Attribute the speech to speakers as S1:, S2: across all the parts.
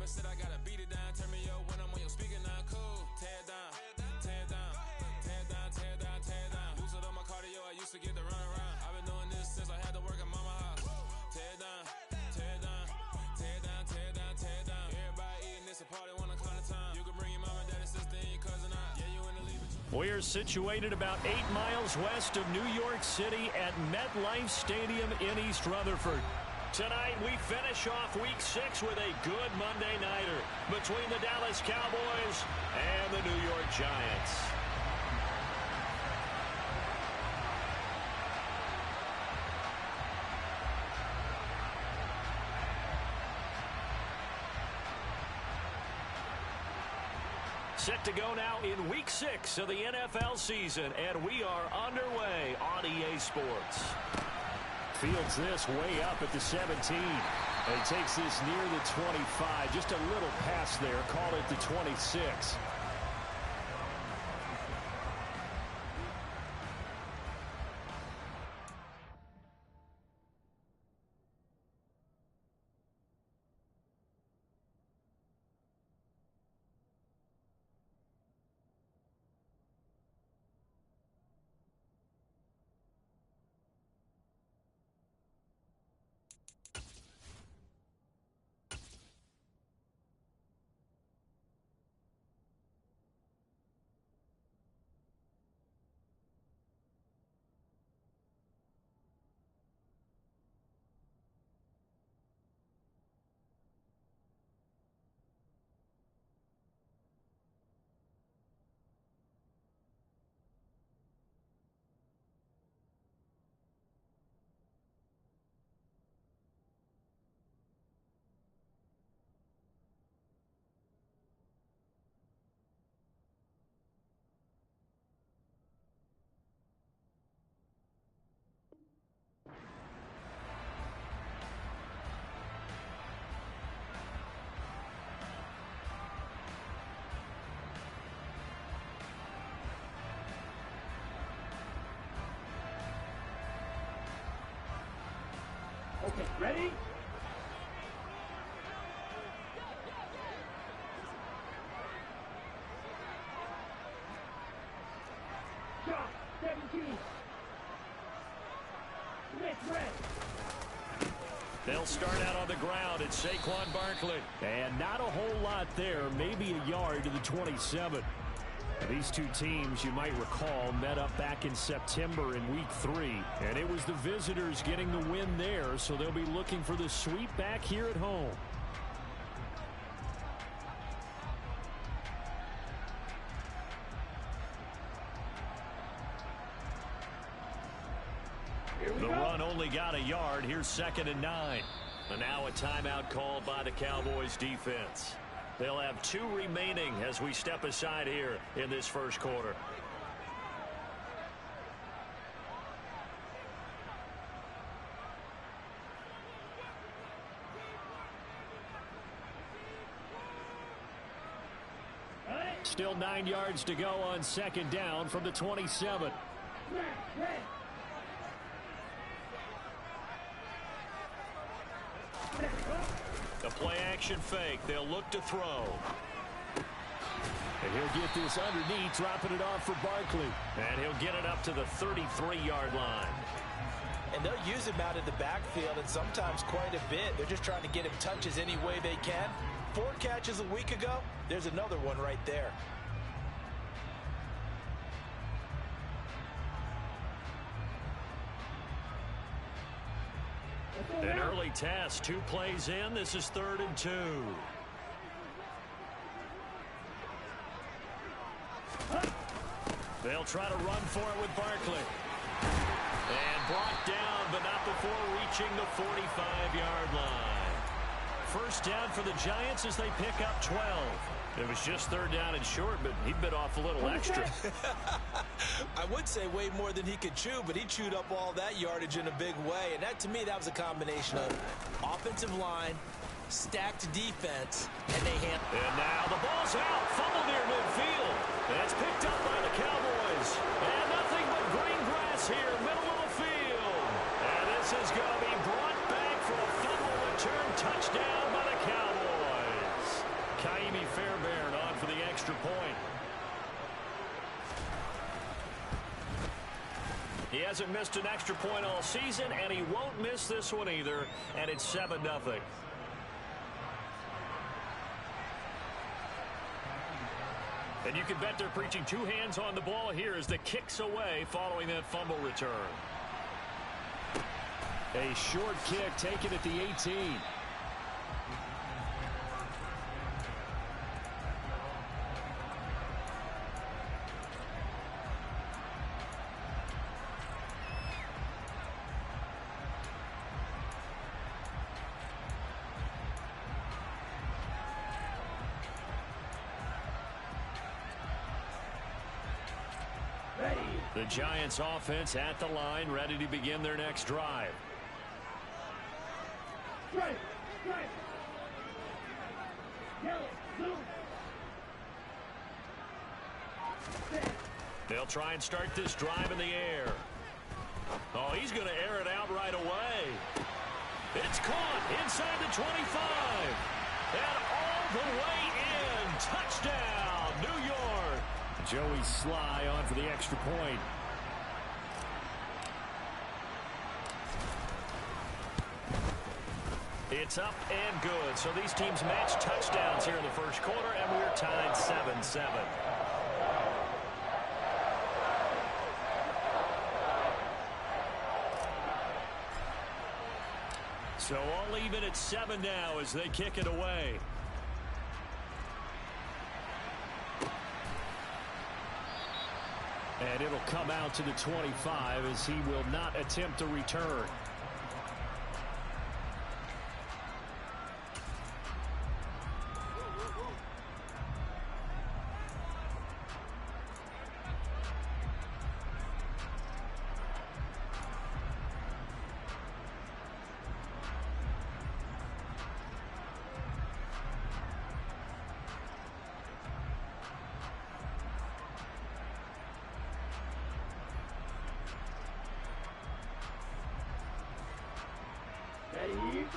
S1: said I gotta beat it down. Turn me up when I'm on your speaker now. Cool. Tear down. Tear down. Tear down. Tear down. Tear down. Lose it on my cardio. I used to get to run around. I've been doing this since I had to work at mama house. Tear down. Tear down. Tear down. Tear down. Tear down. Everybody eating this a party one o'clock of time. You can bring your mama, daddy, sister, and your cousin out. Yeah, you in the lead.
S2: We're situated about 8 miles west of New York City at MetLife Stadium in East Rutherford. Tonight, we finish off Week 6 with a good Monday nighter between the Dallas Cowboys and the New York Giants. Set to go now in Week 6 of the NFL season, and we are underway on EA Sports. Fields this way up at the 17. And he takes this near the 25. Just a little pass there. Called it the 26.
S3: Okay, ready? Drop, 17. Blitz red.
S2: They'll start out on the ground at Saquon Barkley. And not a whole lot there, maybe a yard to the 27. These two teams, you might recall, met up back in September in Week 3. And it was the visitors getting the win there, so they'll be looking for the sweep back here at home. The run only got a yard. Here's 2nd and 9. And now a timeout called by the Cowboys defense. They'll have 2 remaining as we step aside here in this first quarter. Still 9 yards to go on 2nd down from the 27. The play-action fake. They'll look to throw. And he'll get this underneath, dropping it off for Barkley. And he'll get it up to the 33-yard line.
S4: And they'll use him out in the backfield, and sometimes quite a bit. They're just trying to get him touches any way they can. 4 catches a week ago. There's another one right there.
S2: An early test, 2 plays in. This is 3rd and 2. They'll try to run for it with Barkley. And brought down, but not before reaching the 45-yard line. First down for the Giants as they pick up 12. It was just 3rd down and short, but he bit off a little extra.
S4: I would say way more than he could chew, but he chewed up all that yardage in a big way. And that, to me, that was a combination of offensive line, stacked defense, and they hand.
S2: And now the ball's out. Fumble near midfield. That's picked up by the Cowboys. And nothing but green grass here, middle of the field. And this is going to be brought back for a fumble return touchdown by the Cowboys. hasn't missed an extra point all season, and he won't miss this one either, and it's 7-0. And you can bet they're preaching two hands on the ball here as the kick's away following that fumble return. A short kick taken at the 18. The Giants offense at the line, ready to begin their next drive.
S3: Strike, strike. Yellow, blue.
S2: They'll try and start this drive in the air. Oh, he's going to air it out right away. It's caught inside the 25. And all the way in. Touchdown, New York. Joey Sly on for the extra point. It's up and good. So these teams match touchdowns here in the first quarter, and we're tied 7-7. So all even at 7 now as they kick it away. And it'll come out to the 25 as he will not attempt a return.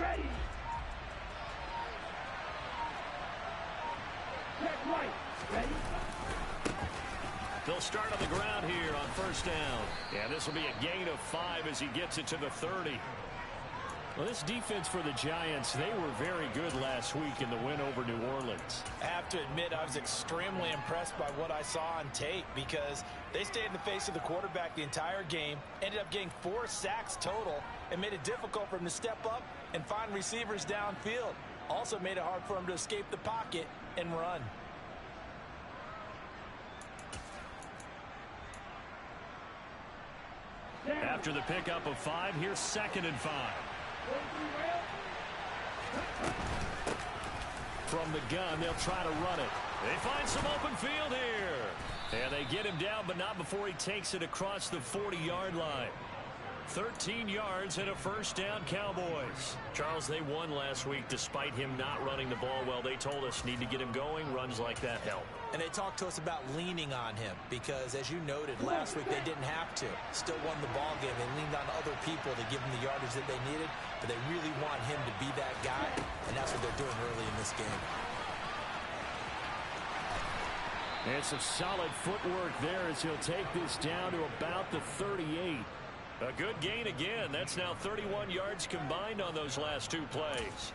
S3: Ready. Check right. Ready.
S2: They'll start on the ground here on first down. Yeah, this will be a gain of 5 as he gets it to the 30. Well, this defense for the Giants, they were very good last week in the win over New Orleans.
S4: I have to admit, I was extremely impressed by what I saw on tape because they stayed in the face of the quarterback the entire game, ended up getting 4 sacks total, and made it difficult for him to step up and find receivers downfield. Also made it hard for him to escape the pocket and run.
S2: After the pickup of 5, here's 2nd and 5. From the gun, they'll try to run it. They find some open field here. And they get him down, but not before he takes it across the 40-yard line. 13 yards and a first down, Cowboys. Charles, they won last week despite him not running the ball well. They told us need to get him going. Runs like that help.
S4: And they talked to us about leaning on him because, as you noted, last week they didn't have to. Still won the ball game. They leaned on other people to give them the yardage that they needed, but they really want him to be that guy, and that's what they're doing early in this game.
S2: And some solid footwork there as he'll take this down to about the 38. A good gain again. That's now 31 yards combined on those last 2 plays.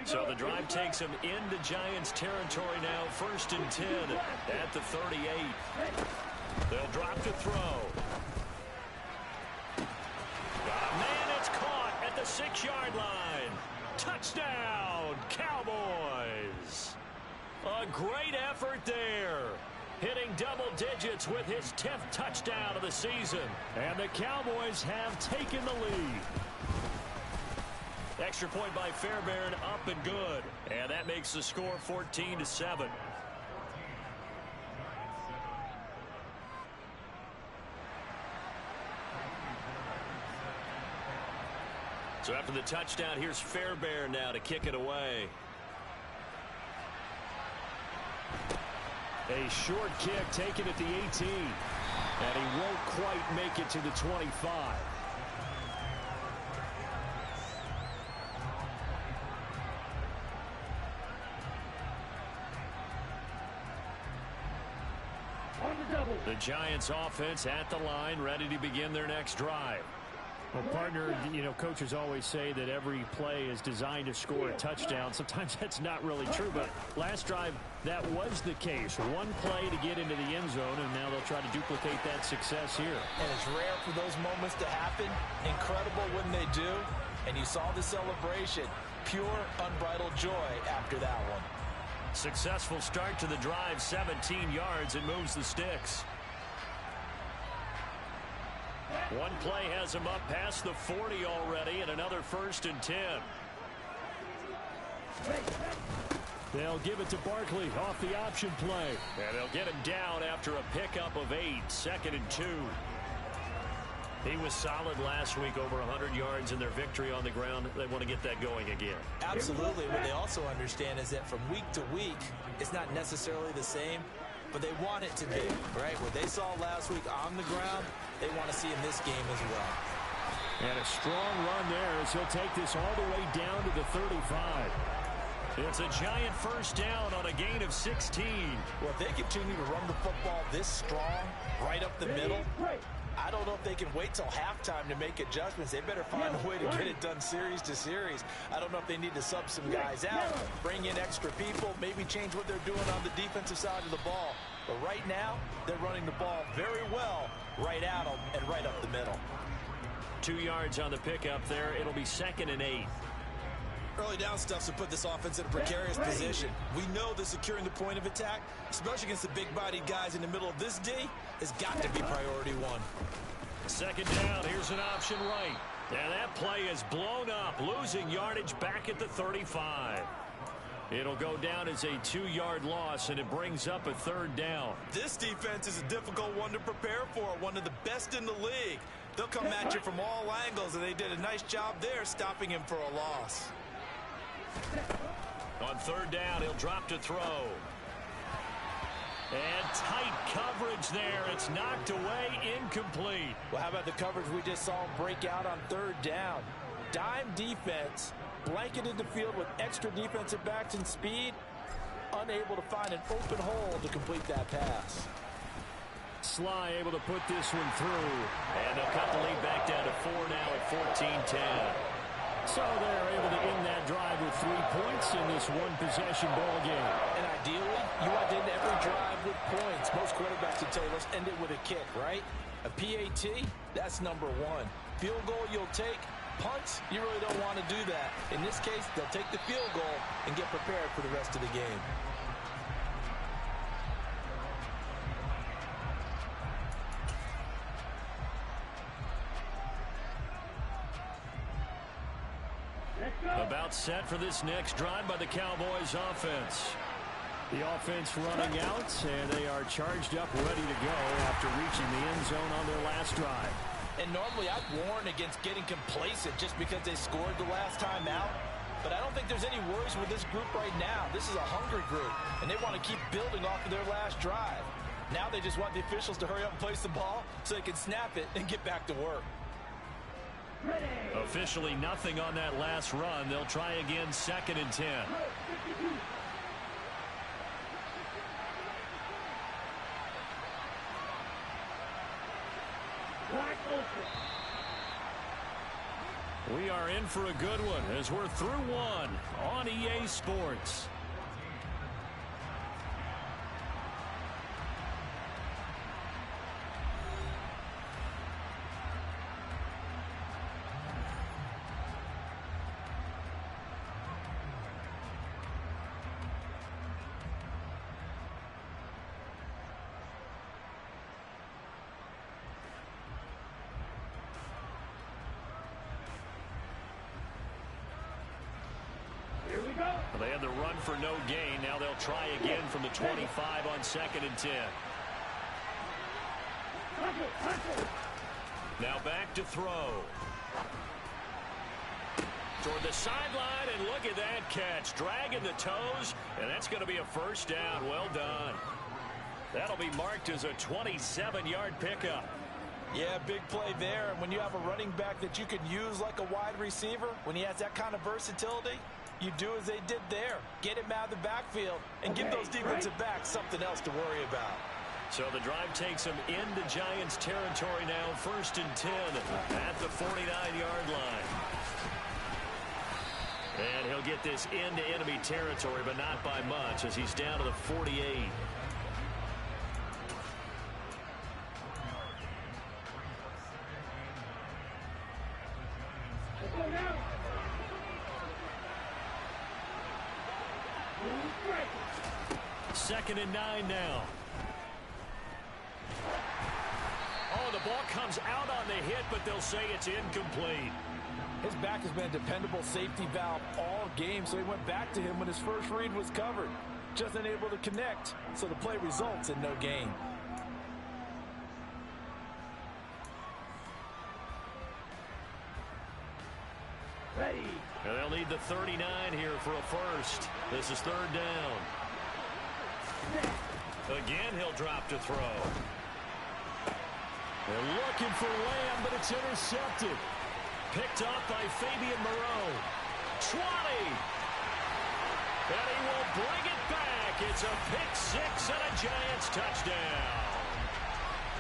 S2: So the drive takes him into Giants territory now. 1st and 10 at the 38. They'll drop to throw. Got a man, it's caught at the 6-yard line. Touchdown, Cowboys. A great effort there. Hitting double digits with his 10th touchdown of the season. And the Cowboys have taken the lead. Extra point by Fairbairn, up and good. And that makes the score 14-7. So after the touchdown, here's Fairbairn now to kick it away. A short kick taken at the 18. And he won't quite make it to the 25. The Giants offense at the line, ready to begin their next drive.
S5: Well, partner, coaches always say that every play is designed to score a touchdown. Sometimes that's not really true, but last drive, that was the case. One play to get into the end zone, and now they'll try to duplicate that success here.
S4: And it's rare for those moments to happen. Incredible when they do. And you saw the celebration. Pure, unbridled joy after that one.
S2: Successful start to the drive, 17 yards, and moves the sticks. One play has him up past the 40 already, and another 1st and 10.
S5: They'll give it to Barkley off the option play.
S2: And they'll get him down after a pickup of 8, 2nd and 2. He was solid last week, over 100 yards in their victory on the ground. They want to get that going again.
S4: Absolutely. What they also understand is that from week to week, it's not necessarily the same, but they want it to be, right? What they saw last week on the ground, they want to see in this game as well.
S5: And a strong run there as he'll take this all the way down to the 35.
S2: It's a Giant 1st down on a gain of 16.
S4: Well, if they continue to run the football this strong, right up the middle, I don't know if they can wait till halftime to make adjustments. They better find a way to get it done series to series. I don't know if they need to sub some guys out, bring in extra people, maybe change what they're doing on the defensive side of the ball. But right now, they're running the ball very well right at them and right up the middle.
S2: 2 yards on the pickup there. It'll be 2nd and 8.
S4: Early down stuff to put this offense in a precarious position. We know that securing the point of attack, especially against the big-bodied guys in the middle of this D, has got to be priority one.
S2: 2nd down. Here's an option right. And that play is blown up, losing yardage back at the 35. It'll go down as a 2-yard loss, and it brings up a 3rd down.
S4: This defense is a difficult one to prepare for, one of the best in the league. They'll come at you from all angles, and they did a nice job there stopping him for a loss.
S2: On 3rd down, he'll drop to throw. And tight coverage there. It's knocked away, incomplete.
S4: Well, how about the coverage we just saw him break out on 3rd down? Dime defense, blanketed the field with extra defensive backs and speed, unable to find an open hole to complete that pass.
S2: Sly able to put this one through. And they'll cut the lead back down to 4 now at 14-10.
S5: So they're able to end that drive with 3 points in this one-possession ball game.
S4: And ideally, you want to end every drive with points. Most quarterbacks would tell you, let's end it with a kick, right? A PAT, that's number 1. Field goal you'll take. Punts, you really don't want to do that. In this case, they'll take the field goal and get prepared for the rest of the game.
S2: About set for this next drive by the Cowboys offense.
S5: The offense running out, and they are charged up, ready to go after reaching the end zone on their last drive.
S4: And normally I'd warn against getting complacent just because they scored the last time out. But I don't think there's any worries with this group right now. This is a hungry group, and they want to keep building off of their last drive. Now they just want the officials to hurry up and place the ball so they can snap it and get back to work.
S2: Officially nothing on that last run. They'll try again, 2nd and 10. We are in for a good one as we're through one on EA Sports. They had the run for no gain. Now they'll try again from the 25 on 2nd and 10. Now back to throw. Toward the sideline, and look at that catch. Dragging the toes, and that's going to be a 1st down. Well done. That'll be marked as a 27-yard pickup.
S4: Yeah, big play there. And when you have a running back that you can use like a wide receiver, when he has that kind of versatility, you do as they did there. Get him out of the backfield and give those defensive backs something else to worry about.
S2: So the drive takes him into Giants territory now, 1st and 10 at the 49-yard line. And he'll get this into enemy territory, but not by much, as he's down to the 48. Second and 9 now. Oh, the ball comes out on the hit, but they'll say it's incomplete.
S4: His back has been a dependable safety valve all game, so he went back to him when his first read was covered. Just unable to connect, so the play results in no gain.
S3: Ready.
S2: And they'll need the 39 here for a first. This is 3rd down. Again, he'll drop to throw. They're looking for Lamb, but it's intercepted. Picked up by Fabian Moreau. 20. And he will bring it back. It's a pick six and a Giants touchdown.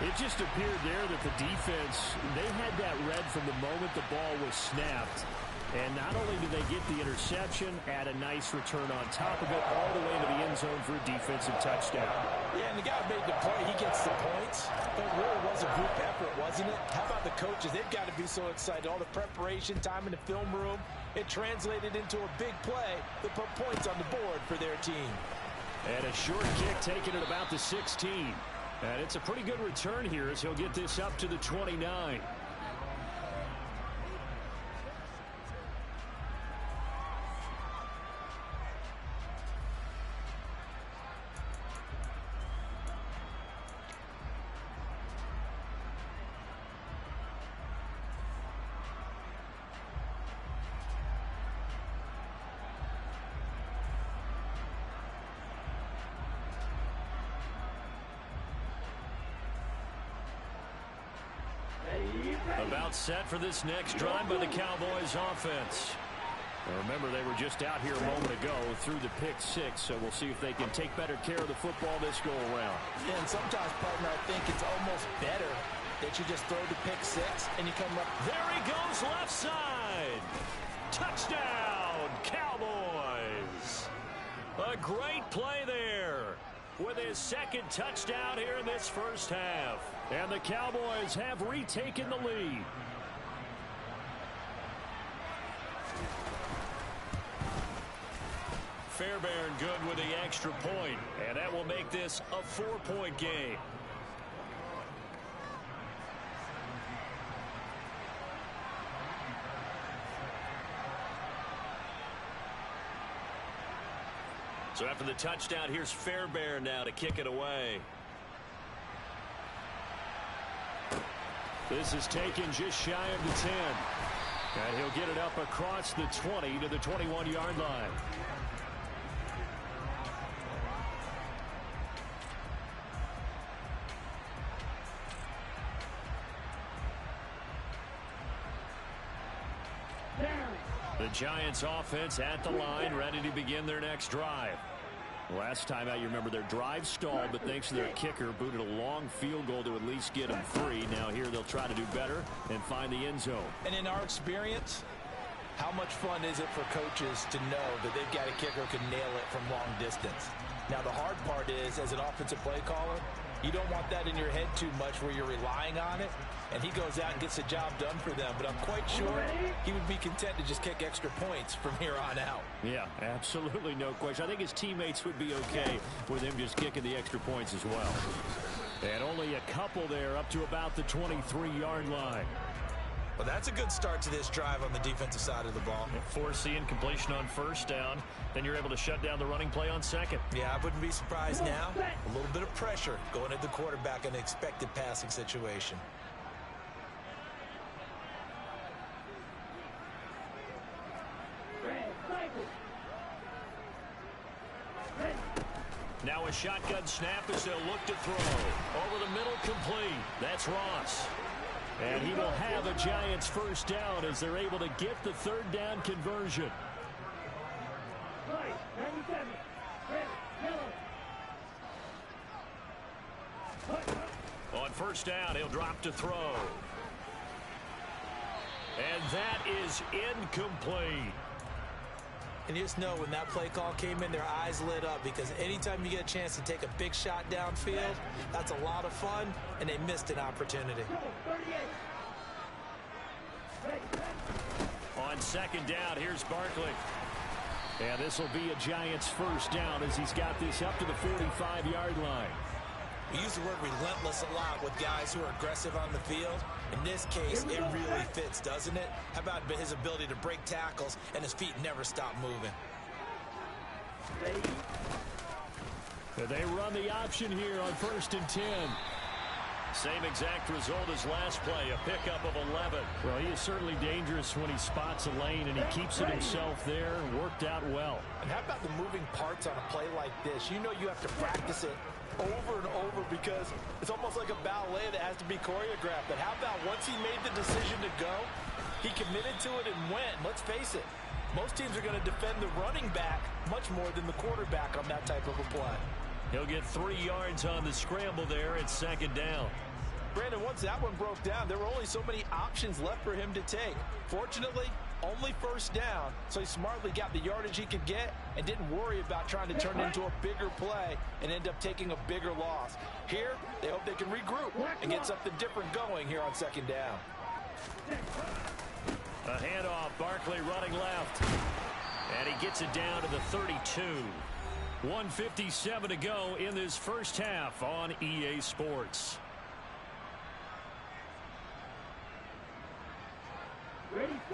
S5: It just appeared there that the defense, they had that read from the moment the ball was snapped. And not only did they get the interception, add a nice return on top of it, all the way to the end zone for a defensive touchdown.
S4: Yeah, and the guy made the play. He gets the points. But it really was a group effort, wasn't it? How about the coaches? They've got to be so excited. All the preparation, time in the film room, it translated into a big play that put points on the board for their team.
S5: And a short kick taken at about the 16. And it's a pretty good return here as he'll get this up to the 29.
S2: About set for this next drive by the Cowboys offense.
S5: Now remember, they were just out here a moment ago through the pick six, so we'll see if they can take better care of the football this go around.
S4: Yeah, and sometimes, partner, I think it's almost better that you just throw the pick six and you come up.
S2: There he goes, left side. Touchdown, Cowboys. A great play there with his second touchdown here in this first half.
S5: And the Cowboys have retaken the lead.
S2: Fairbairn good with the extra point, and that will make this a 4-point game. So after the touchdown, here's Fairbairn now to kick it away.
S5: This is taken just shy of the 10. And he'll get it up across the 20 to the 21-yard line. The Giants offense at the line, ready to begin their next drive. Last time out, you remember their drive stalled, but thanks to their kicker, booted a long field goal to at least get them free. Now here they'll try to do better and find the end zone.
S4: And in our experience, how much fun is it for coaches to know that they've got a kicker who can nail it from long distance? Now the hard part is, as an offensive play caller, you don't want that in your head too much where you're relying on it, and he goes out and gets the job done for them. But I'm quite sure he would be content to just kick extra points from here on out.
S5: Yeah, absolutely no question. I think his teammates would be okay with him just kicking the extra points as well. And only a couple there up to about the 23-yard line.
S4: Well, that's a good start to this drive on the defensive side of the ball.
S2: Foreseeing completion on first down, then you're able to shut down the running play on second.
S4: Yeah, I wouldn't be surprised now. A little bit of pressure going at the quarterback in an expected passing situation.
S2: Now a shotgun snap as they'll look to throw. Over the middle, complete. That's Ross. And he will have a Giants first down as they're able to get the third down conversion. On first down, he'll drop to throw. And that is incomplete.
S4: And you just know when that play call came in, their eyes lit up, because anytime you get a chance to take a big shot downfield, that's a lot of fun, and they missed an opportunity.
S2: On second down, here's Barkley. And this will be a Giants first down as he's got this up to the 45-yard line.
S4: We use the word relentless a lot with guys who are aggressive on the field. In this case, it really fits, doesn't it? How about his ability to break tackles and his feet never stop moving?
S2: They run the option here on 1st and 10. Same exact result as last play, a pickup of 11.
S5: Well, he is certainly dangerous when he spots a lane, and he keeps it himself there. Worked out well.
S4: And how about the moving parts on a play like this? You know you have to practice it over and over because it's almost like a ballet that has to be choreographed. But how about once he made the decision to go, he committed to it and went. Let's face it, most teams are going to defend the running back much more than the quarterback on that type of a play.
S2: He'll get 3 yards on the scramble there at second down.
S4: Brandon, once that one broke down, there were only so many options left for him to take. Fortunately, only first down, so he smartly got the yardage he could get and didn't worry about trying to turn it into a bigger play and end up taking a bigger loss. Here, they hope they can regroup and get something different going here on second down.
S2: A handoff, Barkley running left. And he gets it down to the 32. 1:57 to go in this first half on EA Sports.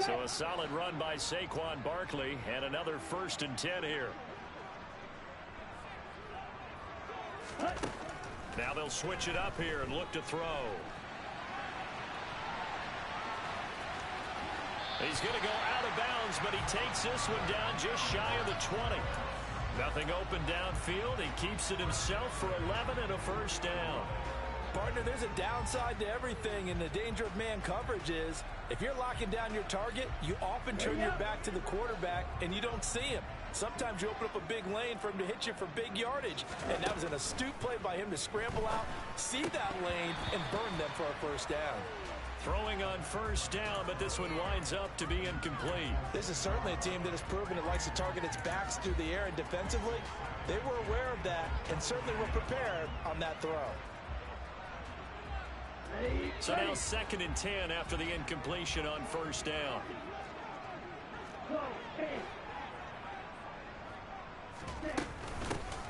S2: So a solid run by Saquon Barkley and another 1st and 10 here. Now they'll switch it up here and look to throw. He's going to go out of bounds, but he takes this one down just shy of the 20. Nothing open downfield. He keeps it himself for 11 and a first down.
S4: Partner, there's a downside to everything, and the danger of man coverage is if you're locking down your target, you often turn your back to the quarterback and you don't see him. Sometimes you open up a big lane for him to hit you for big yardage, and that was an astute play by him to scramble out, see that lane, and burn them for a first down.
S2: Throwing on first down, but this one winds up to be incomplete.
S4: This is certainly a team that has proven it likes to target its backs through the air, and defensively, they were aware of that and certainly were prepared on that throw.
S2: So now 2nd and 10 after the incompletion on first down.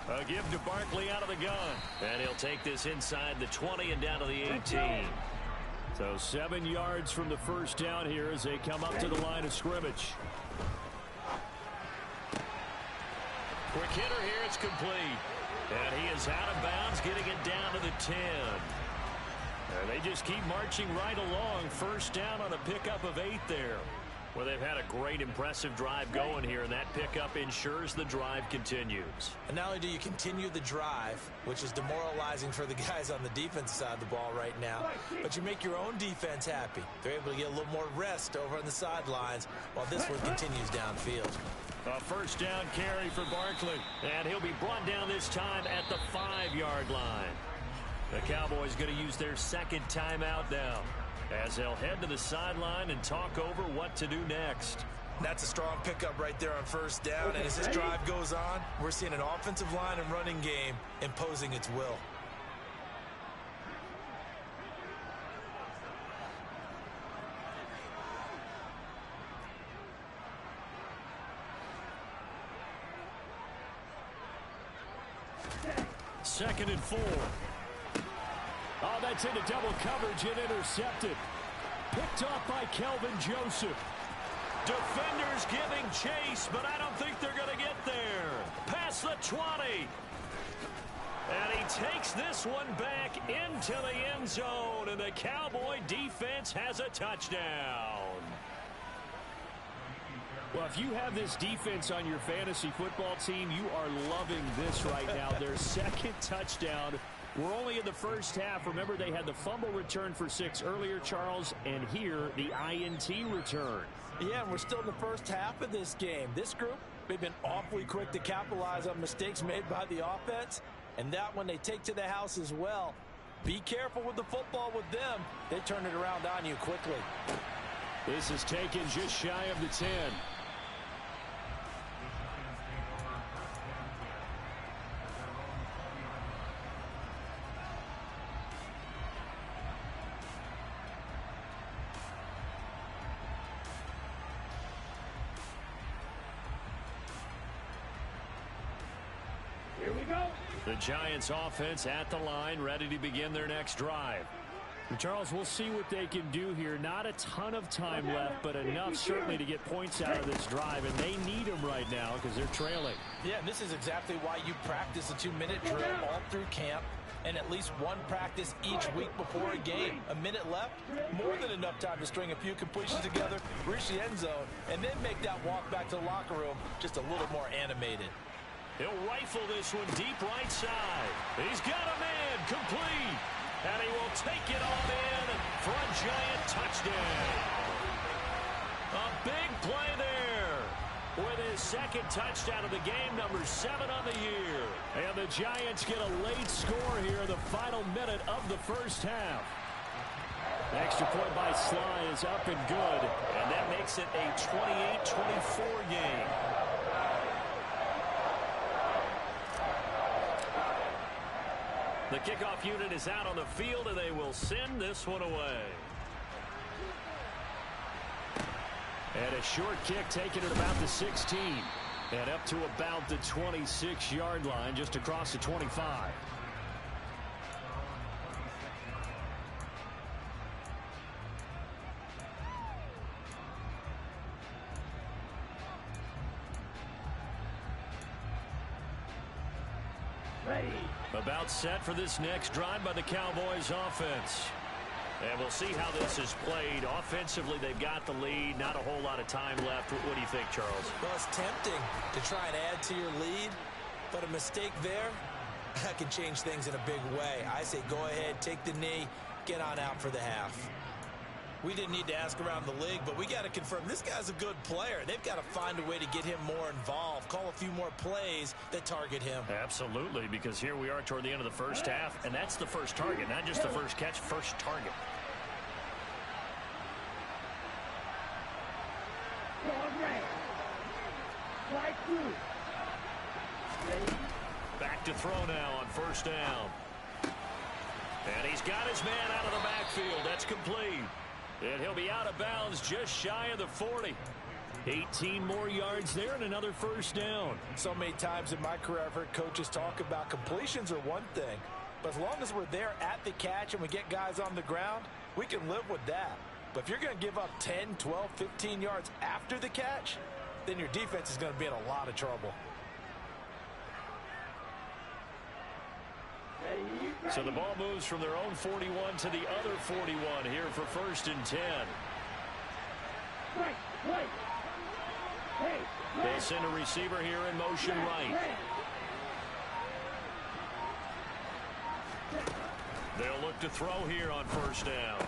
S2: A give to Barkley out of the gun. And he'll take this inside the 20 and down to the 18.
S5: So 7 yards from the first down here as they come up to the line of scrimmage.
S2: Quick hitter here, it's complete. And he is out of bounds, getting it down to the 10. And they just keep marching right along. First down on a pickup of 8 there. Well, they've had a great, impressive drive going here, and that pickup ensures the drive continues.
S4: And not only do you continue the drive, which is demoralizing for the guys on the defensive side of the ball right now, but you make your own defense happy. They're able to get a little more rest over on the sidelines while this one continues downfield.
S2: A first down carry for Barkley, and he'll be brought down this time at the 5-yard line. The Cowboys going to use their 2nd timeout now as they'll head to the sideline and talk over what to do next.
S4: That's a strong pickup right there on first down, and as this drive goes on, we're seeing an offensive line and running game imposing its will.
S5: Second and 4. Oh, that's into double coverage and intercepted. Picked off by Kelvin Joseph.
S2: Defenders giving chase, but I don't think they're going to get there. Past the 20. And he takes this one back into the end zone, and the Cowboy defense has a touchdown.
S5: Well, if you have this defense on your fantasy football team, you are loving this right now. Their second touchdown. We're only in the first half. Remember, they had the fumble return for 6 earlier, Charles, and here the INT return.
S4: Yeah, and we're still in the first half of this game. This group, they've been awfully quick to capitalize on mistakes made by the offense, and that one they take to the house as well. Be careful with the football with them. They turn it around on you quickly.
S5: This is taken just shy of the 10.
S3: Here we go.
S5: The Giants offense at the line, ready to begin their next drive. And Charles, we'll see what they can do here. Not a ton of time left, but enough certainly to get points out of this drive, and they need them right now because they're trailing.
S4: Yeah, and this is exactly why you practice a 2-minute drill all through camp and at least one practice each week before a game. A minute left, more than enough time to string a few completions together, reach the end zone, and then make that walk back to the locker room just a little more animated.
S5: He'll rifle this one deep right side. He's got a man complete. And he will take it on in for a Giant touchdown. A big play there with his second touchdown of the game, number 7 on the year. And the Giants get a late score here in the final minute of the first half. The extra point by Sly is up and good. And that makes it a 28-24 game. The kickoff unit is out on the field, and they will send this one away. And a short kick taken at about the 16. And up to about the 26-yard line, just across the 25.
S3: Ready.
S5: About set for this next drive by the Cowboys offense. And we'll see how this is played. Offensively, they've got the lead. Not a whole lot of time left. What do you think, Charles?
S4: Well, it's tempting to try and add to your lead, but a mistake there, that can change things in a big way. I say go ahead, take the knee, get on out for the half. We didn't need to ask around the league, but we got to confirm this guy's a good player. They've got to find a way to get him more involved, call a few more plays that target him.
S5: Absolutely, because here we are toward the end of the first half, and that's the first target, not just the first catch, first target. Back to throw now on first down. And he's got his man out of the backfield. That's complete. And he'll be out of bounds just shy of the 40. 18 more yards there and another first down.
S4: So many times in my career I've heard coaches talk about completions are one thing, but as long as we're there at the catch and we get guys on the ground, we can live with that. But if you're going to give up 10, 12, 15 yards after the catch, then your defense is going to be in a lot of trouble.
S5: So the ball moves from their own 41 to the other 41 here for first and 10. They'll send a receiver here in motion right. They'll look to throw here on first down.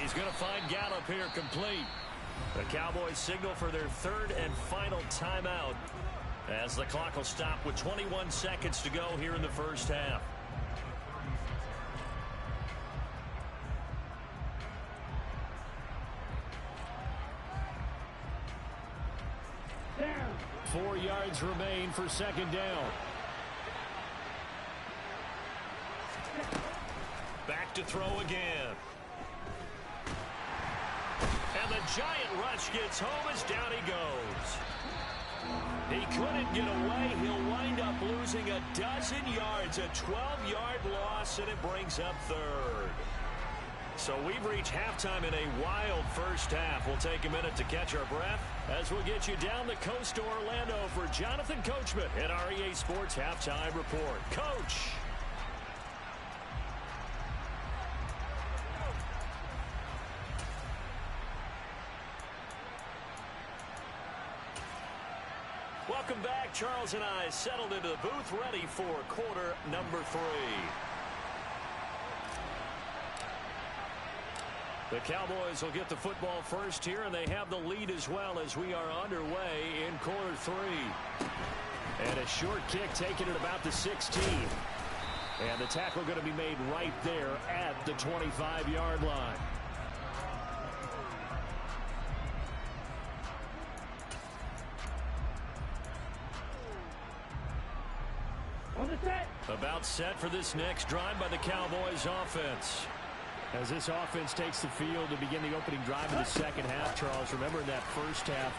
S5: He's going to find Gallup here complete. The Cowboys signal for their third and final timeout as the clock will stop with 21 seconds to go here in the first half.
S3: Down.
S5: 4 yards remain for second down. Back to throw again. And the giant rush gets home as down he goes. He couldn't get away. He'll wind up losing a dozen yards, a 12-yard loss, and it brings up third. So we've reached halftime in a wild first half. We'll take a minute to catch our breath as we'll get you down the coast to Orlando for Jonathan Coachman at our EA Sports Halftime Report. Coach.
S2: Welcome back. Charles and I settled into the booth, ready for quarter number 3. The Cowboys will get the football first here, and they have the lead as well as we are underway in quarter 3. And a short kick taken at about the 16. And the tackle going to be made right there at the 25-yard line. About set for this next drive by the Cowboys offense.
S5: As this offense takes the field to begin the opening drive of the second half, Charles, remember in that first half,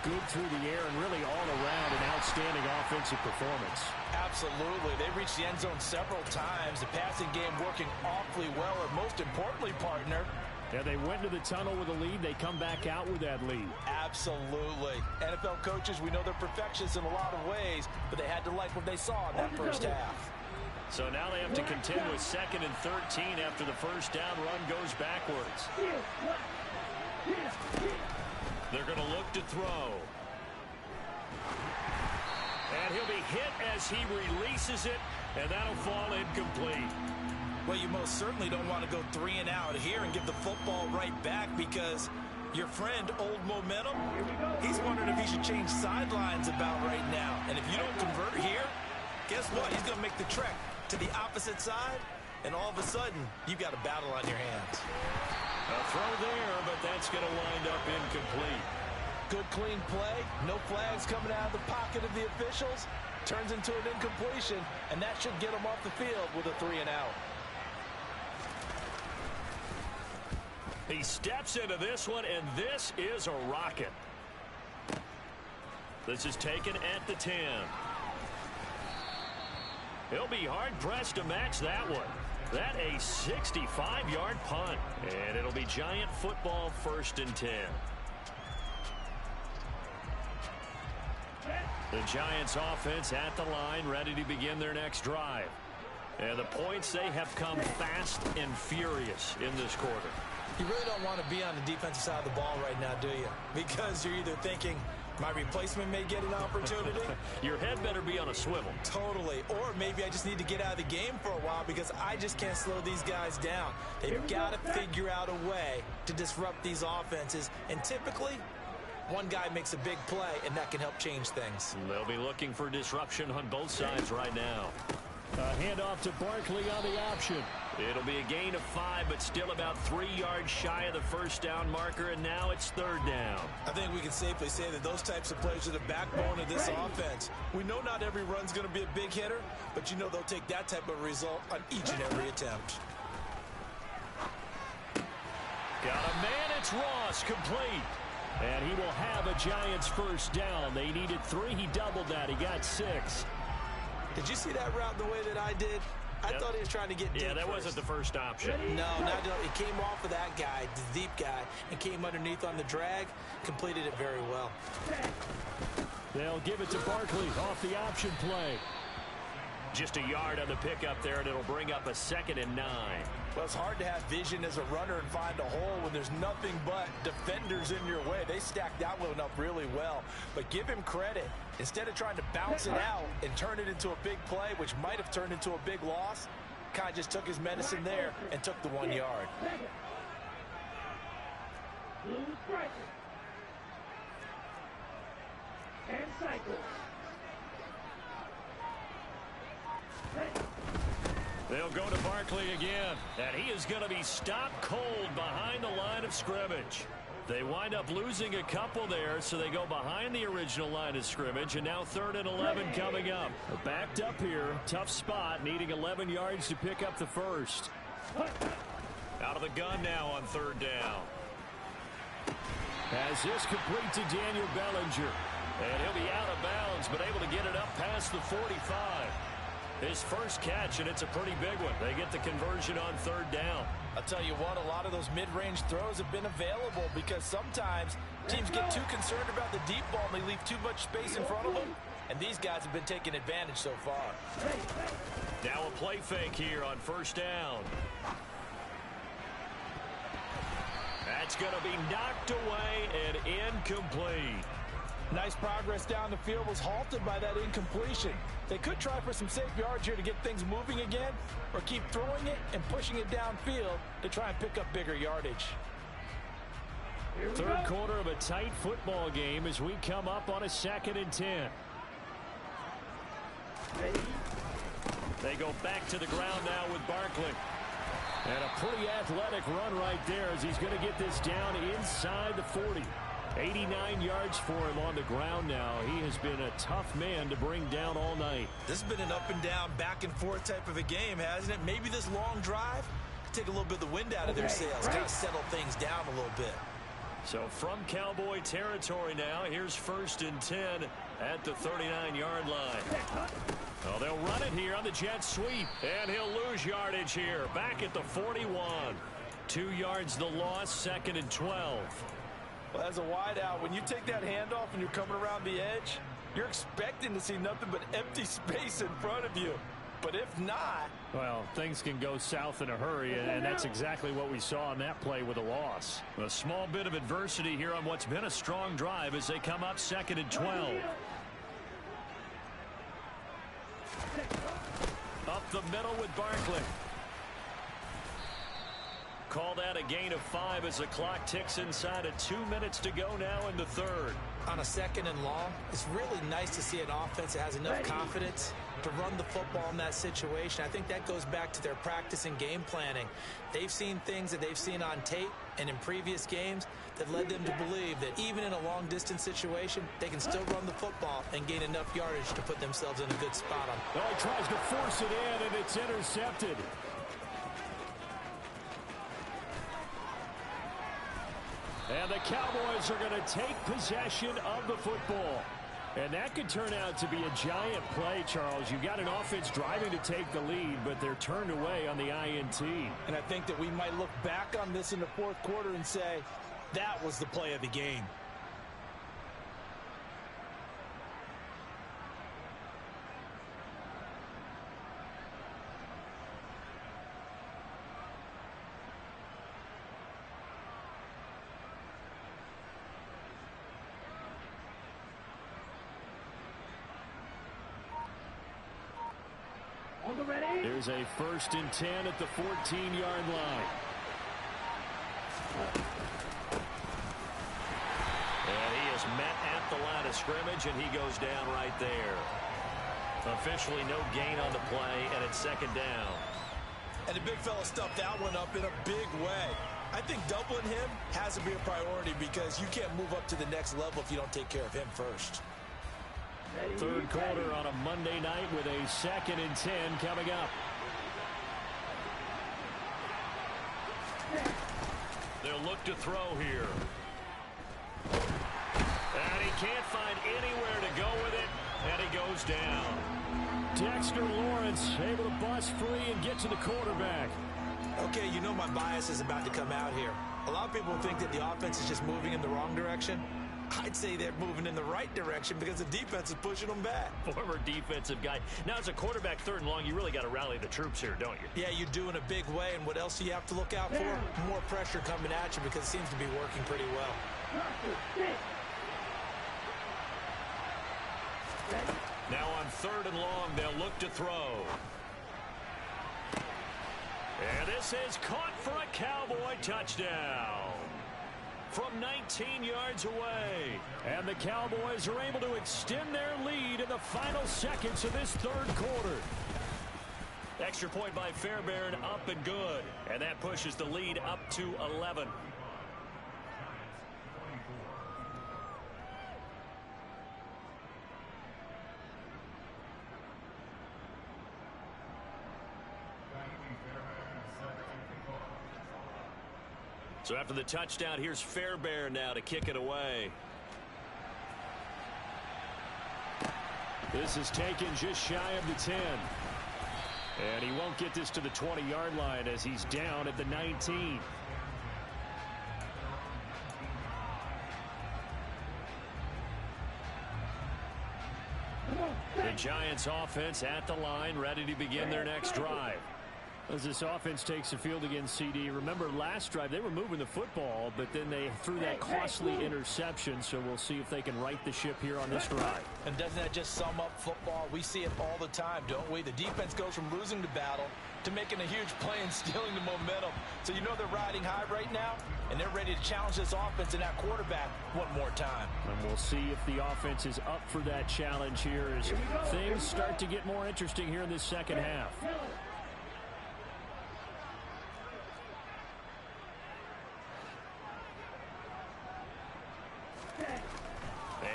S5: good through the air and really all around an outstanding offensive performance.
S4: Absolutely. They reached the end zone several times. The passing game working awfully well, and most importantly, partner,
S5: yeah, they went to the tunnel with a lead. They come back out with that lead.
S4: Absolutely. NFL coaches, we know they're perfectionists in a lot of ways, but they had to like what they saw in that first half.
S2: So now they have to contend with 2nd and 13 after the first down run goes backwards. They're going to look to throw. And he'll be hit as he releases it, and that'll fall incomplete.
S4: Well, you most certainly don't want to go 3 and out here and give the football right back, because your friend, Old Momentum, he's wondering if he should change sidelines about right now. And if you don't convert here, guess what? He's going to make the trek to the opposite side, and all of a sudden, you've got a battle on your hands.
S2: A throw there, but that's going to wind up incomplete.
S4: Good, clean play. No flags coming out of the pocket of the officials. Turns into an incompletion, and that should get them off the field with a 3 and out.
S2: He steps into this one, and this is a rocket. This is taken at the 10. He'll be hard-pressed to match that one. That a 65-yard punt. And it'll be Giant football 1st and 10. The Giants offense at the line, ready to begin their next drive. And the points, they have come fast and furious in this quarter.
S4: You really don't want to be on the defensive side of the ball right now, do you? Because you're either thinking, my replacement may get an opportunity.
S2: Your head better be on a swivel.
S4: Totally. Or maybe I just need to get out of the game for a while because I just can't slow these guys down. They've got to figure out a way to disrupt these offenses. And typically, one guy makes a big play, and that can help change things.
S2: They'll be looking for disruption on both sides right now.
S5: Handoff to Barkley on the option.
S2: It'll be a gain of 5, but still about 3 yards shy of the first down marker, and now it's 3rd down.
S4: I think we can safely say that those types of plays are the backbone of this offense. We know not every run's going to be a big hitter, but you know they'll take that type of result on each and every attempt.
S2: Got a man, it's Ross, complete.
S5: And he will have a Giants first down. They needed 3. He doubled that. He got 6.
S4: Did you see that route the way that I did? I thought he was trying to get deep.
S2: Yeah, that wasn't the first option.
S4: No, it came off of that guy, the deep guy, and came underneath on the drag. Completed it very well.
S5: They'll give it to Barkley off the option play.
S2: Just a yard on the pickup there, and it'll bring up a 2nd and 9.
S4: Well, it's hard to have vision as a runner and find a hole when there's nothing but defenders in your way. They stacked that one up really well. But give him credit. Instead of trying to bounce it out and turn it into a big play, which might have turned into a big loss, kind of just took his medicine there and took the 1 yard.
S3: And cycle.
S2: They'll go to Barkley again, and he is going to be stopped cold behind the line of scrimmage. They wind up losing a couple there, so they go behind the original line of scrimmage, and now 3rd and 11 coming up.
S5: Backed up here, tough spot, needing 11 yards to pick up the first.
S2: Out of the gun now on 3rd down.
S5: As this complete to Daniel Bellinger.
S2: And he'll be out of bounds, but able to get it up past the 45. His first catch, and it's a pretty big one. They get the conversion on 3rd down.
S4: I'll tell you what, a lot of those mid-range throws have been available because sometimes teams get too concerned about the deep ball and they leave too much space in front of them. And these guys have been taking advantage so far.
S2: Now a play fake here on 1st down. That's going to be knocked away and incomplete.
S4: Nice progress down the field was halted by that incompletion. They could try for some safe yards here to get things moving again, or keep throwing it and pushing it downfield to try and pick up bigger yardage.
S5: Third quarter of a tight football game as we come up on a 2nd and 10. They go back to the ground now with Barkley. And a pretty athletic run right there as he's going to get this down inside the 40. 89 yards for him on the ground now. He has been a tough man to bring down all night.
S4: This has been an up and down, back and forth type of a game, hasn't it? Maybe this long drive could take a little bit of the wind out of their sails, kind of settle things down a little bit.
S5: So from Cowboy territory now, here's 1st and 10 at the 39-yard line. Well, they'll run it here on the jet sweep, and he'll lose yardage here. Back at the 41. 2 yards the loss, 2nd and 12.
S4: Well, as a wideout, when you take that handoff and you're coming around the edge, you're expecting to see nothing but empty space in front of you. But if not...
S5: Well, things can go south in a hurry, and that's exactly what we saw on that play with a loss. A small bit of adversity here on what's been a strong drive as they come up 2nd and 12. Up the middle with Barkley. Call that a gain of 5 as the clock ticks inside of 2 minutes to go now in the 3rd.
S4: On a 2nd and long, it's really nice to see an offense that has enough confidence to run the football in that situation. I think that goes back to their practice and game planning. They've seen things that they've seen on tape and in previous games that led them to believe that even in a long-distance situation, they can still run the football and gain enough yardage to put themselves in a good spot on.
S5: Oh, he tries to force it in, and it's intercepted. And the Cowboys are going to take possession of the football. And that could turn out to be a giant play, Charles. You've got an offense driving to take the lead, but they're turned away on the INT.
S4: And I think that we might look back on this in the 4th quarter and say, that was the play of the game.
S5: There's a 1st and 10 at the 14-yard line. And he is met at the line of scrimmage, and he goes down right there. Officially no gain on the play, and it's 2nd down.
S4: And the big fella stuffed that one up in a big way. I think doubling him has to be a priority because you can't move up to the next level if you don't take care of him first.
S5: 3rd quarter on a Monday night with a 2nd and 10 coming up. They'll look to throw here. And he can't find anywhere to go with it, and he goes down. Dexter Lawrence able to bust free and get to the quarterback.
S4: Okay, you know my bias is about to come out here. A lot of people think that the offense is just moving in the wrong direction. I'd say they're moving in the right direction because the defense is pushing them back.
S5: Former defensive guy. Now, as a quarterback 3rd and long, you really got to rally the troops here, don't you?
S4: Yeah, you do in a big way. And what else do you have to look out for? More pressure coming at you because it seems to be working pretty well.
S5: Now on 3rd and long, they'll look to throw. And this is caught for a Cowboy touchdown from 19 yards away. And the Cowboys are able to extend their lead in the final seconds of this 3rd quarter. Extra point by Fairbairn, up and good. And that pushes the lead up to 11. So after the touchdown, here's Fairbairn now to kick it away. This is taken just shy of the 10. And he won't get this to the 20-yard line as he's down at the 19. The Giants offense at the line, ready to begin their next drive. As this offense takes the field against CD, remember last drive they were moving the football, but then they threw that costly interception, so we'll see if they can right the ship here on this drive.
S4: And doesn't that just sum up football? We see it all the time, don't we? The defense goes from losing the battle to making a huge play and stealing the momentum. So you know they're riding high right now, and they're ready to challenge this offense and that quarterback one more time.
S5: And we'll see if the offense is up for that challenge here as things start to get more interesting here in this second half.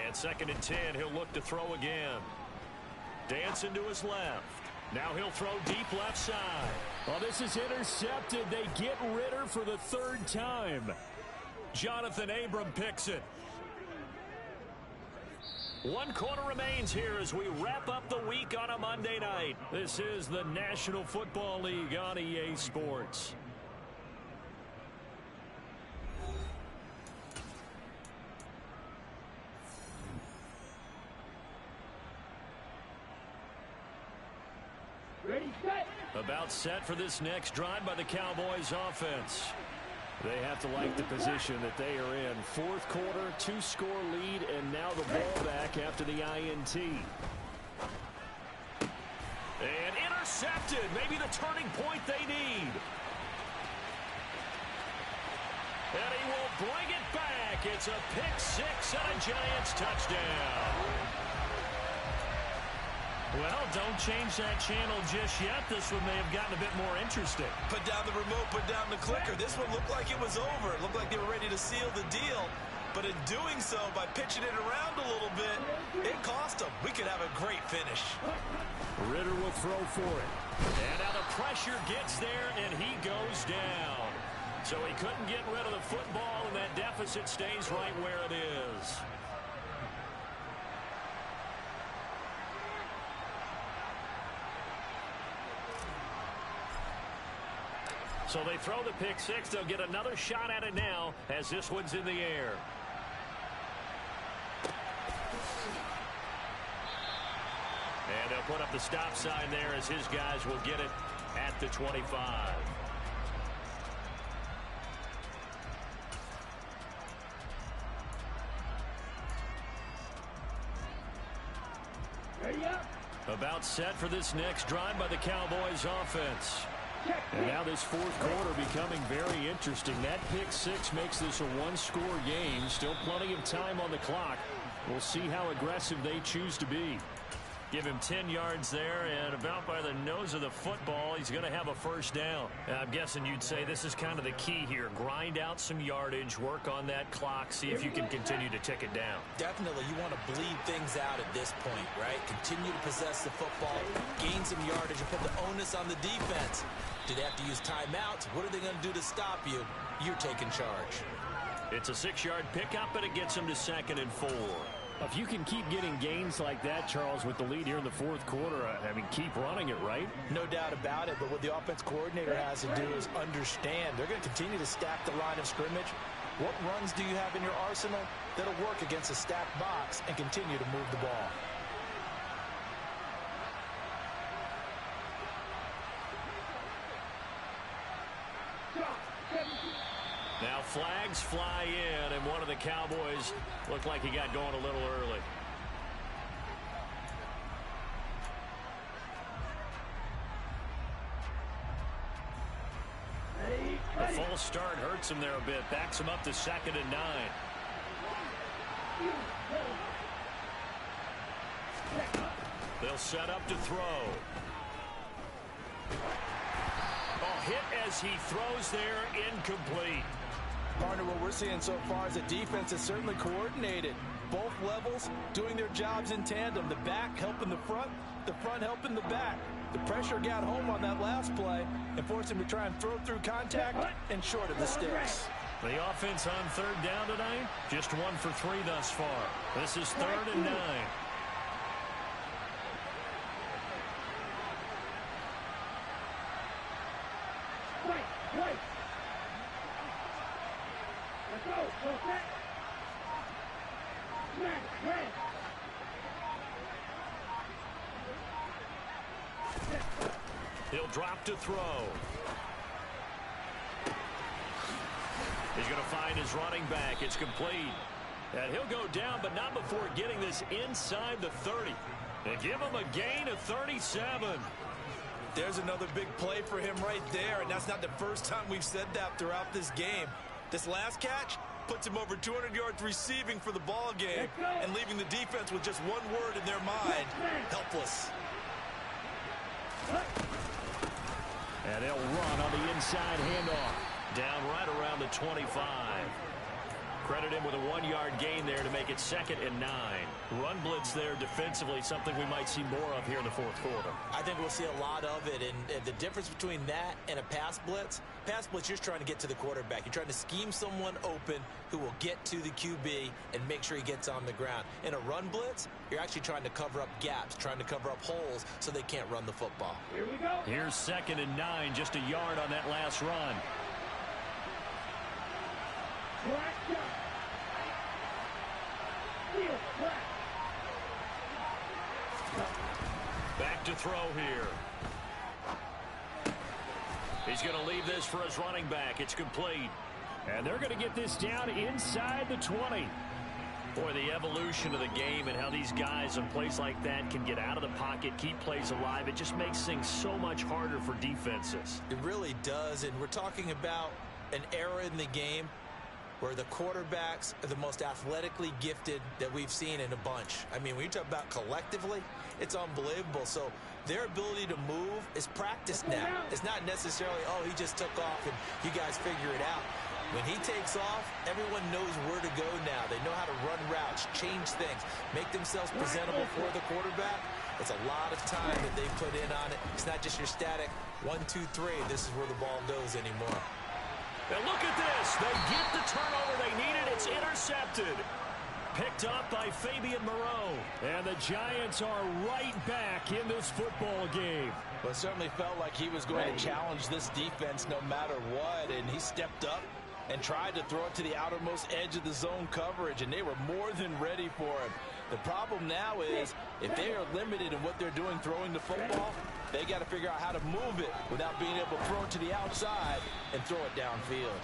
S2: And 2nd and 10, he'll look to throw again. Dancing to his left. Now he'll throw deep left side.
S5: Well, this is intercepted. They get Ritter for the 3rd time.
S2: Jonathan Abram picks it. 1 quarter remains here as we wrap up the week on a Monday night.
S5: This is the National Football League on EA Sports.
S3: Ready, set.
S5: About set for this next drive by the Cowboys offense. They have to like the position that they are in. 4th quarter, 2-score lead, and now the ball back after the INT.
S2: And intercepted. Maybe the turning point they need. And he will bring it back. It's a pick-6 and a Giants touchdown.
S5: Well, don't change that channel just yet. This one may have gotten a bit more interesting.
S4: Put down the remote, put down the clicker. This one looked like it was over. It looked like they were ready to seal the deal. But in doing so, by pitching it around a little bit, it cost them. We could have a great finish.
S5: Ritter will throw for it.
S2: And now the pressure gets there, and he goes down. So he couldn't get rid of the football, and that deficit stays right where it is. So they throw the pick-6. They'll get another shot at it now as this one's in the air. And they'll put up the stop sign there as his guys will get it at the 25.
S3: Ready up.
S5: About set for this next drive by the Cowboys offense. And now this 4th quarter becoming very interesting. That pick-6 makes this a 1-score game. Still plenty of time on the clock. We'll see how aggressive they choose to be.
S2: Give him 10 yards there, and about by the nose of the football, he's going to have a 1st down. I'm guessing you'd say this is kind of the key here. Grind out some yardage, work on that clock, see if you can continue to tick it down.
S4: Definitely, you want to bleed things out at this point, right? Continue to possess the football, gain some yardage, and put the onus on the defense. Do they have to use timeouts? What are they going to do to stop you? You're taking charge.
S2: It's a 6-yard pickup, and it gets him to 2nd and 4.
S5: If you can keep getting gains like that, Charles, with the lead here in the 4th quarter, I mean, keep running it, right?
S4: No doubt about it, but what the offense coordinator has to do is understand. They're going to continue to stack the line of scrimmage. What runs do you have in your arsenal that'll work against a stacked box and continue to move the ball?
S2: Now flags fly in, and one of the Cowboys looked like he got going a little early. The false start hurts him there a bit, backs him up to 2nd and 9. They'll set up to throw. Oh, hit as he throws there, incomplete.
S4: Partner, what we're seeing so far is a defense that's certainly coordinated. Both levels doing their jobs in tandem. The back helping the front helping the back. The pressure got home on that last play and forced him to try and throw through contact and short of the sticks.
S2: The offense on 3rd down tonight, just 1 for 3 thus far. This is 3rd and 9.
S3: Right. Let's go. Go set. Red.
S2: He'll drop to throw. He's going to find his running back. It's complete. And he'll go down, but not before getting this inside the 30. They give him a gain of 37.
S4: There's another big play for him right there, and that's not the first time we've said that throughout this game. This last catch puts him over 200 yards receiving for the ball game and leaving the defense with just one word in their mind: helpless.
S2: And they'll run on the inside handoff. Down right around the 25. Credit him with a 1-yard gain there to make it 2nd and 9. Run blitz there defensively, something we might see more of here in the fourth quarter.
S4: I think we'll see a lot of it, and the difference between that and a pass blitz, you're just trying to get to the quarterback. You're trying to scheme someone open who will get to the QB and make sure he gets on the ground. In a run blitz, you're actually trying to cover up gaps, trying to cover up holes so they can't run the football.
S3: Here we go.
S2: Here's 2nd and 9, just a yard on that last run. Back to throw here. He's going to leave this for his running back. It's complete. And they're going to get this down inside the 20. Boy, the evolution of the game and how these guys in plays like that can get out of the pocket, keep plays alive, it just makes things so much harder for defenses.
S4: It really does, and we're talking about an era in the game where the quarterbacks are the most athletically gifted that we've seen in a bunch. I mean, when you talk about collectively, it's unbelievable. So their ability to move is practiced now. It's not necessarily, oh, he just took off and you guys figure it out. When he takes off, everyone knows where to go now. They know how to run routes, change things, make themselves presentable for the quarterback. It's a lot of time that they put in on it. It's not just your static 1, 2, 3. This is where the ball goes anymore.
S2: And look at this. They get the turnover they needed. It's intercepted. Picked up by Fabian Moreau. And the Giants are right back in this football game.
S4: Well, it certainly felt like he was going to challenge this defense no matter what. And he stepped up and tried to throw it to the outermost edge of the zone coverage. And they were more than ready for him. The problem now is if they are limited in what they're doing throwing the football, they got to figure out how to move it without being able to throw it to the outside and throw it downfield.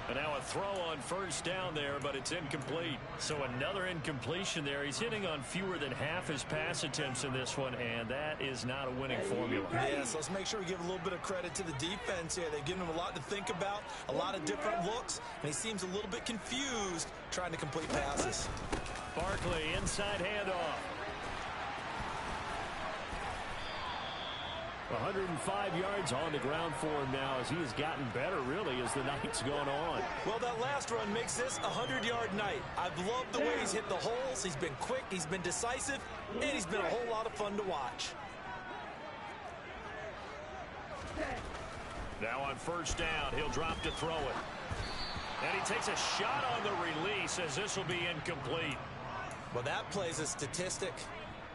S2: And now a throw on first down there, but it's incomplete. So another incompletion there. He's hitting on fewer than half his pass attempts in this one, and that is not a winning formula.
S4: Yeah, so let's make sure we give a little bit of credit to the defense here. They've given him a lot to think about, a lot of different looks, and he seems a little bit confused trying to complete passes.
S2: Barkley, inside handoff. 105 yards on the ground for him now as he has gotten better, really, as the night's gone on.
S4: Well, that last run makes this a 100-yard night. I've loved the way he's hit the holes. He's been quick, he's been decisive, and he's been a whole lot of fun to watch.
S2: Now on first down, he'll drop to throw it. And he takes a shot on the release as this will be incomplete.
S4: Well, that plays a statistic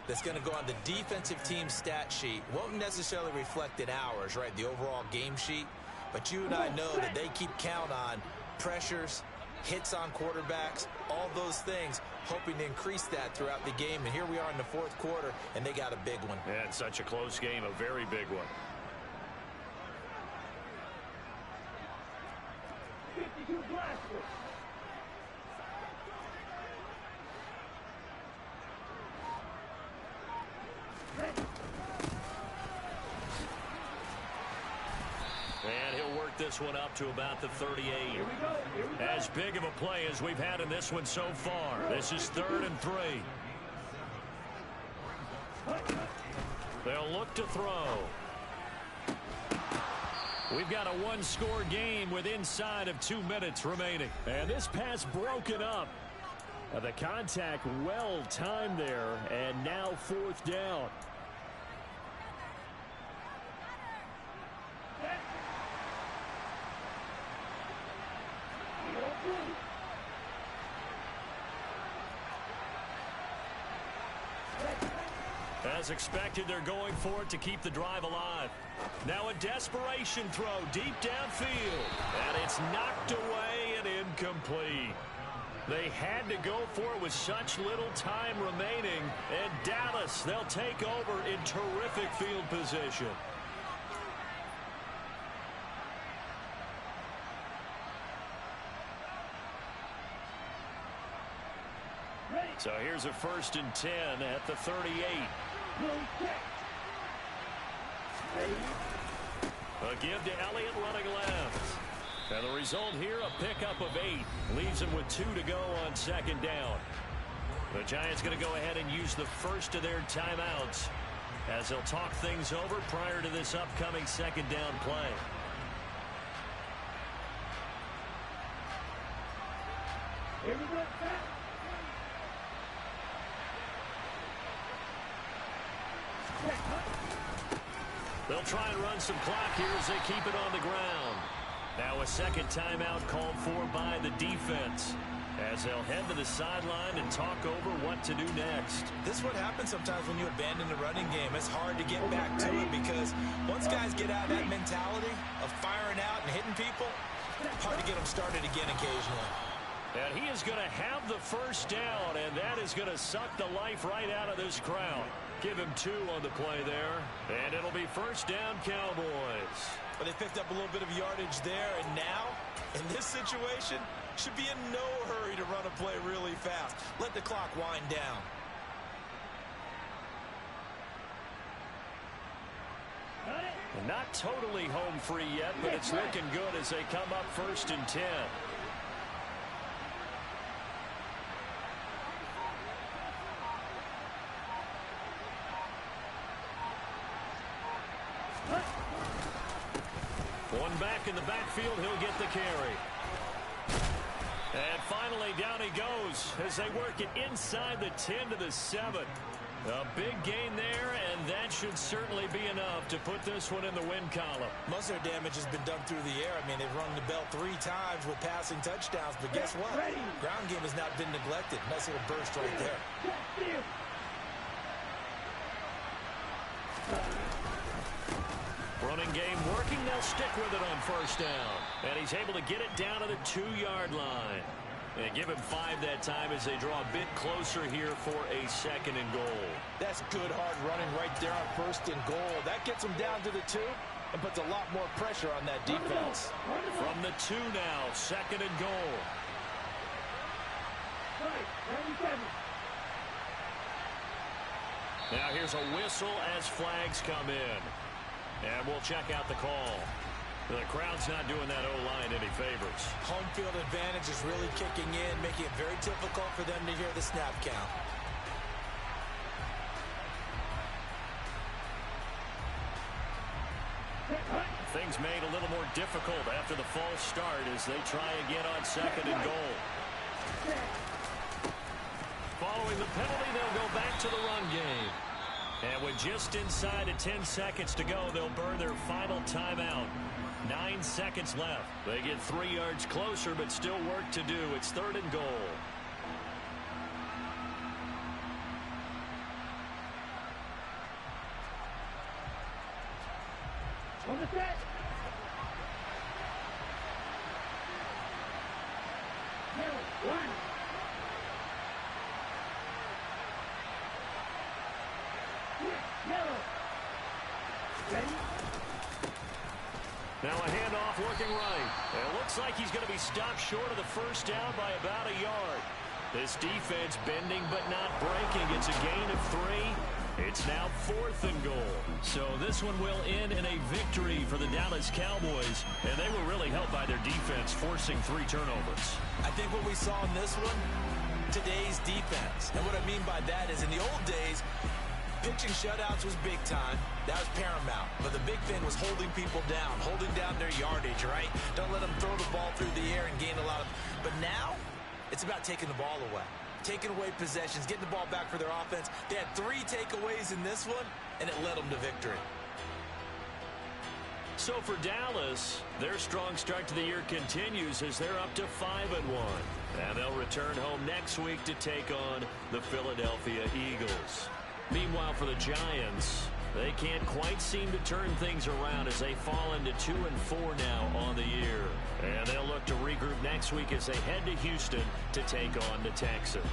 S4: that's going to go on the defensive team stat sheet. Won't necessarily reflect in ours, right, the overall game sheet. But you and I know that they keep count on pressures, hits on quarterbacks, all those things, hoping to increase that throughout the game. And here we are in the fourth quarter, and they got a big one.
S2: Yeah, it's such a close game, a very big one.
S3: 52 blasters.
S2: And he'll work this one up to about the 38. As big of a play as we've had in this one so far. This is 3rd and 3. They'll look to throw. We've got a one-score game with inside of 2 minutes remaining. And this pass broken up. The contact well timed there, and now 4th down. As expected, they're going for it to keep the drive alive. Now a desperation throw deep downfield. And it's knocked away and incomplete. They had to go for it with such little time remaining. And Dallas, they'll take over in terrific field position. So here's a 1st and 10 at the 38. A give to Elliott running left. And the result here, a pickup of 8. Leaves him with 2 to go on 2nd down. The Giants going to go ahead and use the first of their timeouts as they'll talk things over prior to this upcoming 2nd down play.
S3: Here we go.
S2: They'll try and run some clock here as they keep it on the ground. Now a 2nd timeout called for by the defense as they'll head to the sideline and talk over what to do next.
S4: This is what happens sometimes when you abandon the running game. It's hard to get back to it because once guys get out of that mentality of firing out and hitting people, hard to get them started again occasionally.
S2: And he is going to have the 1st down, and that is going to suck the life right out of this crowd. Give him 2 on the play there, and it'll be 1st down Cowboys.
S4: But they picked up a little bit of yardage there, and now, in this situation, should be in no hurry to run a play really fast. Let the clock wind down.
S2: And not totally home free yet, but it's looking good as they come up 1st and 10. One back in the backfield, he'll get the carry. And finally, down he goes as they work it inside the 10 to the 7. A big gain there, and that should certainly be enough to put this one in the win column.
S4: Most of their damage has been done through the air. I mean, they've rung the bell 3 times with passing touchdowns, but guess what? Ground game has not been neglected. Nice little burst right there.
S2: Running game working. They'll stick with it on 1st down. And he's able to get it down to the 2-yard line. And give him 5 that time as they draw a bit closer here for a 2nd and goal.
S4: That's good hard running right there on 1st and goal. That gets them down to the 2 and puts a lot more pressure on that defense.
S2: From the 2 now, 2nd and goal. Now here's a whistle as flags come in. And we'll check out the call. The crowd's not doing that O-line any favors.
S4: Home field advantage is really kicking in, making it very difficult for them to hear the snap count.
S2: Things made a little more difficult after the false start as they try again on 2nd and goal. Following the penalty, they'll go back to the run game. And with just inside of 10 seconds to go, they'll burn their final timeout. 9 seconds left. They get 3 yards closer, but still work to do. It's 3rd and goal.
S3: On the set. One.
S2: Now a handoff looking right. It looks like he's going to be stopped short of the 1st down by about a yard. This defense bending but not breaking. It's a gain of 3. It's now 4th and goal. So this one will end in a victory for the Dallas Cowboys. And they were really helped by their defense, forcing 3 turnovers.
S4: I think what we saw in this one, today's defense. And what I mean by that is in the old days, pitching shutouts was big time. That was paramount. But the big thing was holding people down, holding down their yardage, right? Don't let them throw the ball through the air and gain a lot of... But now, it's about taking the ball away. Taking away possessions, getting the ball back for their offense. They had 3 takeaways in this one, and it led them to victory.
S2: So for Dallas, their strong start to the year continues as they're up to 5-1. And they'll return home next week to take on the Philadelphia Eagles. Meanwhile, for the Giants, they can't quite seem to turn things around as they fall into 2-4 now on the year. And they'll look to regroup next week as they head to Houston to take on the Texans.